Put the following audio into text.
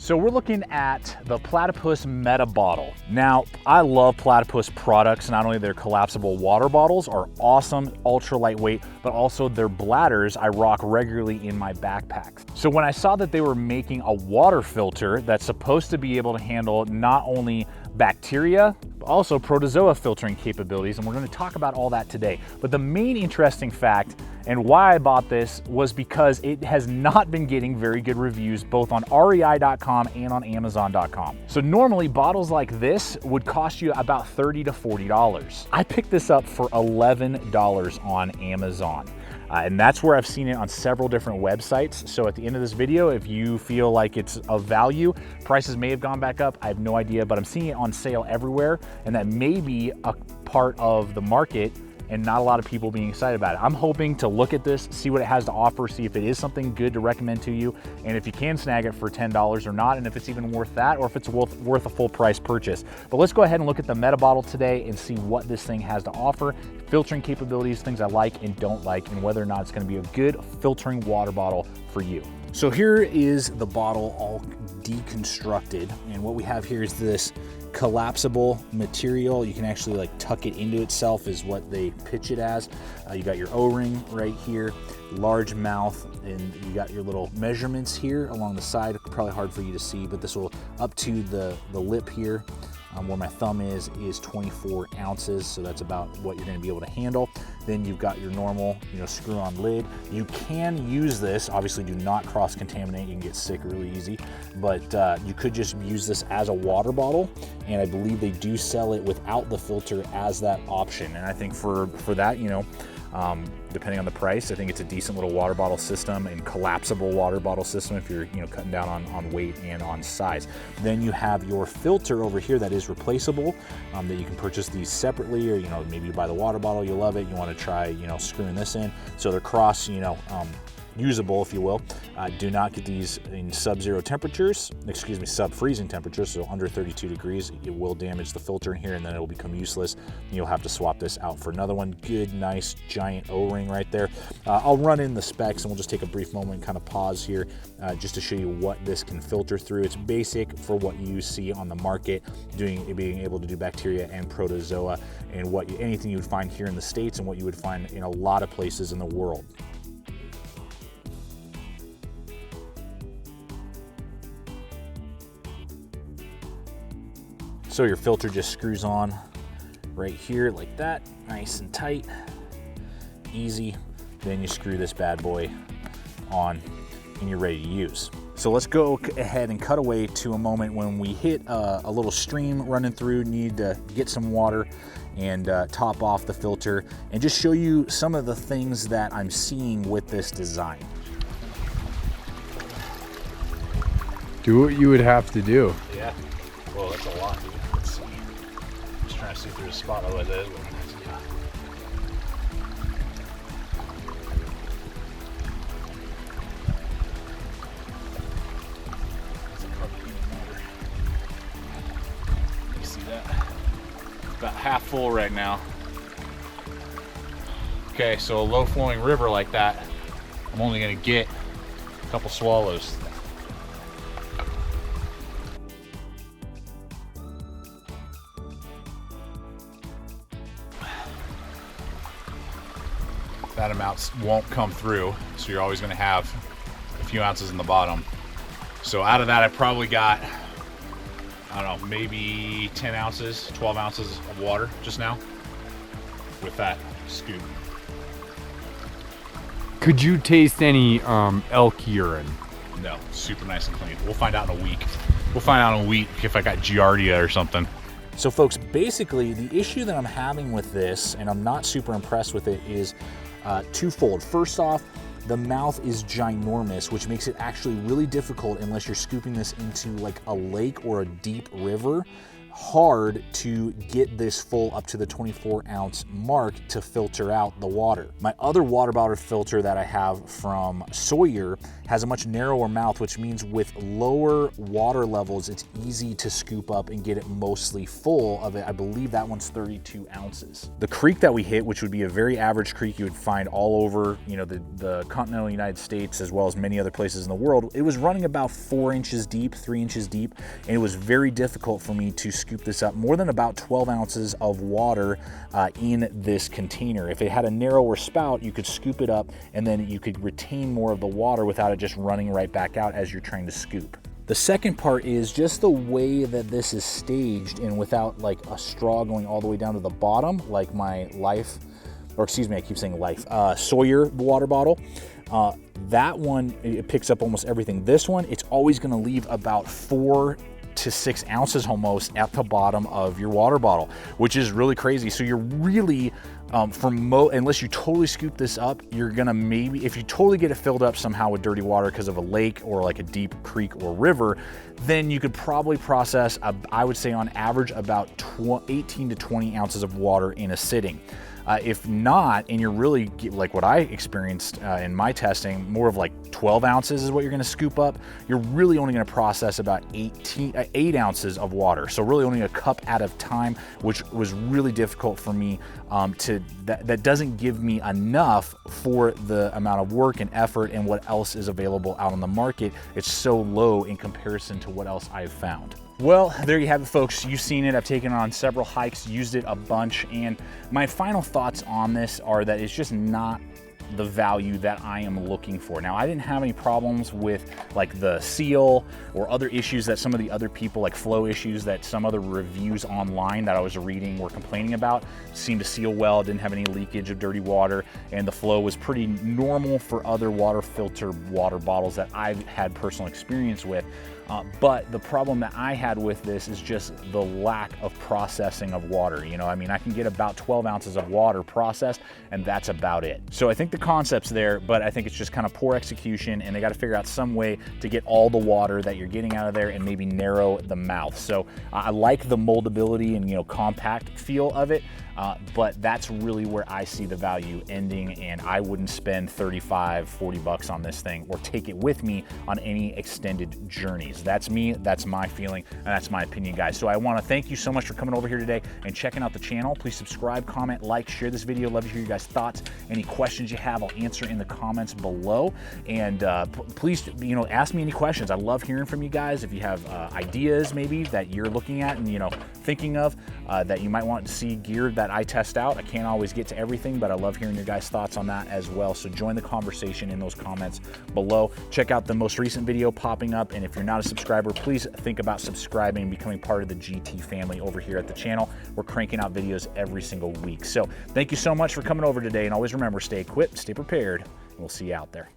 So we're looking at the Platypus Meta Bottle. Now, I love Platypus products. Not only their collapsible water bottles are awesome, ultra lightweight, but also their bladders I rock regularly in my backpacks. So when I saw that they were making a water filter that's supposed to be able to handle not only bacteria, but also protozoa filtering capabilities, and we're going to talk about all that today. But the main interesting fact and why I bought this was because it has not been getting very good reviews both on REI.com and on Amazon.com. So normally bottles like this would cost you about $30 to $40. I picked this up for $11 on Amazon. And that's where I've seen it on several different websites. So at the end of this video, if you feel like it's of value, prices may have gone back up, I have no idea, but I'm seeing it on sale everywhere, and that may be a part of the market and not a lot of people being excited about it. I'm hoping to look at this, see what it has to offer, see if it is something good to recommend to you, and if you can snag it for $10 or not, and if it's even worth that, or if it's worth a full price purchase. But let's go ahead and look at the Meta Bottle today and see what this thing has to offer, filtering capabilities, things I like and don't like, and whether or not it's gonna be a good filtering water bottle for you. So here is the bottle all deconstructed, and what we have here is this collapsible material. You can actually like tuck it into itself is what they pitch it as. You got your O-ring right here, large mouth, and you got your little measurements here along the side. Probably hard for you to see, but this will up to the lip here. Where my thumb is 24 ounces, so that's about what you're going to be able to handle. Then you've got your normal, screw-on lid. You can use this, obviously do not cross-contaminate, you can get sick really easy, but you could just use this as a water bottle, and I believe they do sell it without the filter as that option. And I think for that, depending on the price, I think it's a decent little water bottle system and collapsible water bottle system if you're cutting down on weight and on size. Then you have your filter over here that is replaceable, that you can purchase these separately, or maybe you buy the water bottle, you love it, you want to try screwing this in. So they're cross usable, if you will. Do not get these in sub-zero temperatures, sub-freezing temperatures, so under 32 degrees. It will damage the filter in here, and then it will become useless. You'll have to swap this out for another one. Good, nice, giant O-ring right there. I'll run in the specs, and we'll just take a brief moment and kind of pause here just to show you what this can filter through. It's basic for what you see on the market, being able to do bacteria and protozoa, and anything you would find here in the States and what you would find in a lot of places in the world. So your filter just screws on right here like that, nice and tight, easy. Then you screw this bad boy on and you're ready to use. So let's go ahead and cut away to a moment when we hit a little stream running through, need to get some water and top off the filter, and just show you some of the things that I'm seeing with this design. Do what you would have to do. Yeah, well, that's a lot, dude. Let's see. Just trying to see through the spot, otherwise that is what it is. You see that? About half full right now. Okay, so a low flowing river like that, I'm only gonna get a couple swallows. That amount won't come through, so you're always going to have a few ounces in the bottom. So out of that, I probably got, I don't know, maybe 10 ounces, 12 ounces of water just now with that scoop. Could you taste any elk urine? No, super nice and clean. We'll find out in a week. We'll find out in a week if I got Giardia or something. So folks, basically the issue that I'm having with this, and I'm not super impressed with it, is twofold. First off, the mouth is ginormous, which makes it actually really difficult unless you're scooping this into like a lake or a deep river hard to get this full up to the 24-ounce mark to filter out the water. My other water bottle filter that I have from Sawyer has a much narrower mouth, which means with lower water levels, it's easy to scoop up and get it mostly full of it. I believe that one's 32 ounces. The creek that we hit, which would be a very average creek you would find all over, you know, the continental United States, as well as many other places in the world, it was running about 4 inches deep, 3 inches deep, and it was very difficult for me to scoop this up. More than about 12 ounces of water in this container. If it had a narrower spout, you could scoop it up and then you could retain more of the water without it just running right back out as you're trying to scoop. The second part is just the way that this is staged, and without like a straw going all the way down to the bottom, like my Life, or excuse me, I keep saying Life, Sawyer water bottle. That one, it picks up almost everything. This one, it's always gonna leave about 4 to 6 ounces almost at the bottom of your water bottle, which is really crazy. So you're really, unless you totally scoop this up, you're gonna maybe, if you totally get it filled up somehow with dirty water because of a lake or like a deep creek or river, then you could probably process, I would say on average, about 18 to 20 ounces of water in a sitting. If not, and you're really like what I experienced in my testing, more of like 12 ounces is what you're gonna scoop up, you're really only gonna process about 8 ounces of water. So really only a cup at a time, which was really difficult for me that doesn't give me enough for the amount of work and effort and what else is available out on the market. It's so low in comparison to what else I've found. Well, there you have it, folks. You've seen it. I've taken it on several hikes, used it a bunch, and my final thoughts on this are that it's just not the value that I am looking for. Now, I didn't have any problems with like the seal or other issues that some of the other people, like flow issues that some other reviews online that I was reading were complaining about. Seemed to seal well, didn't have any leakage of dirty water, and the flow was pretty normal for other water filter water bottles that I've had personal experience with. But the problem that I had with this is just the lack of processing of water. You know, I mean, I can get about 12 ounces of water processed, and that's about it. So I think the concept's there, but I think it's just kind of poor execution, and they got to figure out some way to get all the water that you're getting out of there and maybe narrow the mouth. So I like the moldability and, you know, compact feel of it, but that's really where I see the value ending, and I wouldn't spend 35, 40 bucks on this thing or take it with me on any extended journeys. That's me, that's my feeling, and that's my opinion, guys. So I want to thank you so much for coming over here today and checking out the channel. Please subscribe, comment, like, share this video. Love to hear you guys' thoughts. Any questions you have, I'll answer in the comments below. And please, you know, ask me any questions. I love hearing from you guys. If you have ideas maybe that you're looking at and, you know, thinking of that you might want to see gear that I test out. I can't always get to everything, but I love hearing your guys' thoughts on that as well. So join the conversation in those comments below. Check out the most recent video popping up, and if you're not a subscriber, please think about subscribing and becoming part of the GT family over here at the channel. We're cranking out videos every single week. So thank you so much for coming over today, and always remember, stay equipped, stay prepared, and we'll see you out there.